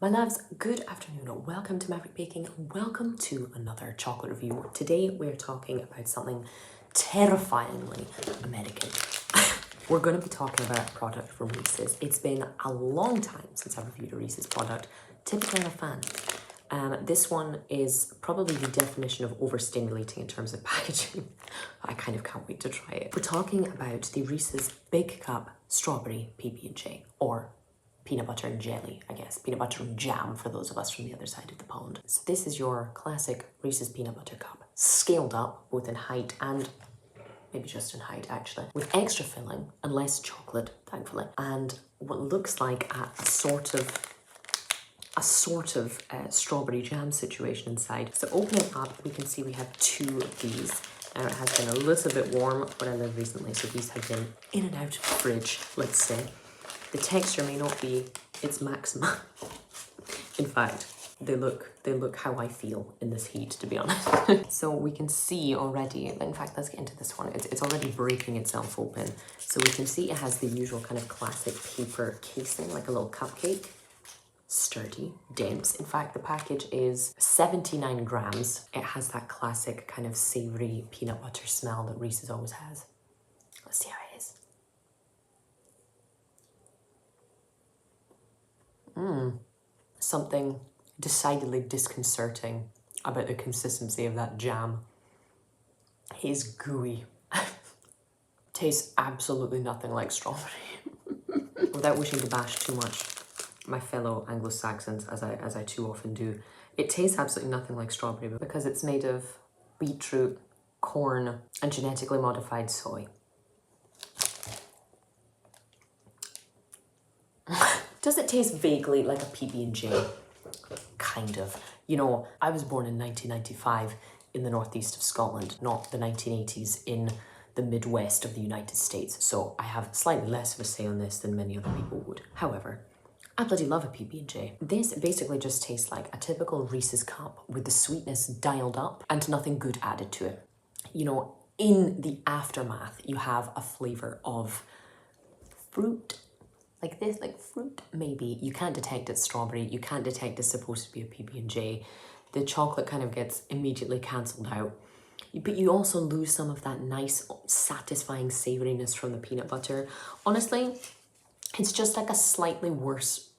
My loves, good afternoon. Welcome to Maverick Baking. Welcome to another chocolate review. Today we're talking about something terrifyingly American. We're going to be talking about a product from Reese's. It's been a long time since I've reviewed a Reese's product. Typically I'm a fan. This one is probably the definition of overstimulating in terms of packaging. I kind of can't wait to try it. We're talking about the Reese's Big Cup Strawberry PB&J, or peanut butter and jelly, I guess. Peanut butter and jam for those of us from the other side of the pond. So this is your classic Reese's peanut butter cup, scaled up both in height and maybe just in height actually, with extra filling and less chocolate, thankfully, and what looks like a sort of strawberry jam situation inside. So opening it up, we can see we have two of these. Now it has been a little bit warm where I live recently, so these have been in and out of the fridge, let's say. The texture may not be its maximum. In fact, they look how I feel in this heat, to be honest. So we can see already, in fact, let's get into this one. It's already breaking itself open. So we can see it has the usual kind of classic paper casing, like a little cupcake. Sturdy, dense. In fact, the package is 79 grams. It has that classic kind of savory peanut butter smell that Reese's always has. Let's see how it is. Something decidedly disconcerting about the consistency of that jam. It is gooey. Tastes absolutely nothing like strawberry. Without wishing to bash too much my fellow Anglo-Saxons, as I too often do, it tastes absolutely nothing like strawberry because it's made of beetroot, corn, and genetically modified soy. Does it taste vaguely like a PB&J? Kind of. You know, I was born in 1995 in the northeast of Scotland, not the 1980s in the Midwest of the United States, so I have slightly less of a say on this than many other people would. However, I bloody love a PB&J. This basically just tastes like a typical Reese's cup with the sweetness dialed up and nothing good added to it. You know, in the aftermath, you have a flavour of fruit. Like this, like fruit, maybe. You can't detect it's strawberry. You can't detect it's supposed to be a PB&J. The chocolate kind of gets immediately cancelled out. But you also lose some of that nice, satisfying savouriness from the peanut butter. Honestly, it's just like a slightly worse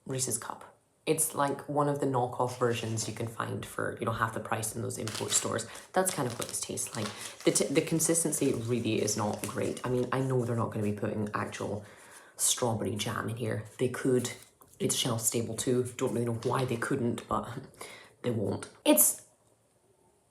Reese's cup. It's like one of the knockoff versions you can find for, you know, half the price in those import stores. That's kind of what this tastes like. The consistency really is not great. I mean, I know they're not going to be putting actual strawberry jam in here. They could. It's shelf stable too. Don't really know why they couldn't, but they won't. It's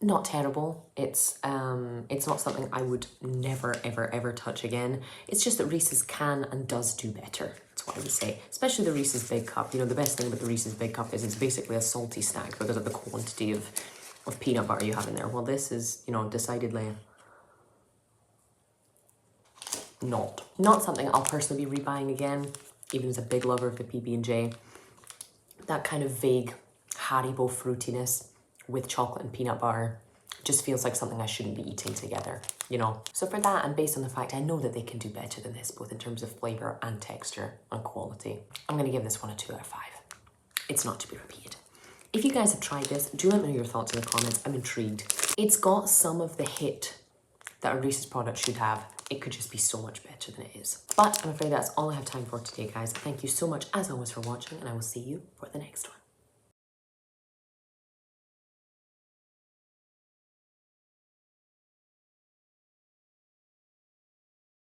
not terrible. It's not something I would never ever touch again. It's just that Reese's can and does do better. That's what I would say. Especially the Reese's Big Cup. You know, the best thing about the Reese's Big Cup is it's basically a salty snack because of the quantity of peanut butter you have in there. Well, this is, you know, decidedly not something I'll personally be rebuying again, even as a big lover of the PB&J. That kind of vague Haribo fruitiness with chocolate and peanut butter just feels like something I shouldn't be eating together, you know? So for that, and based on the fact I know that they can do better than this, both in terms of flavour and texture and quality, I'm going to give this one a 2 out of 5. It's not to be repeated. If you guys have tried this, do let me know your thoughts in the comments. I'm intrigued. It's got some of the hit that a Reese's product should have. It could just be so much better than it is. But I'm afraid that's all I have time for today, guys. Thank you so much, as always, for watching, and I will see you for the next one.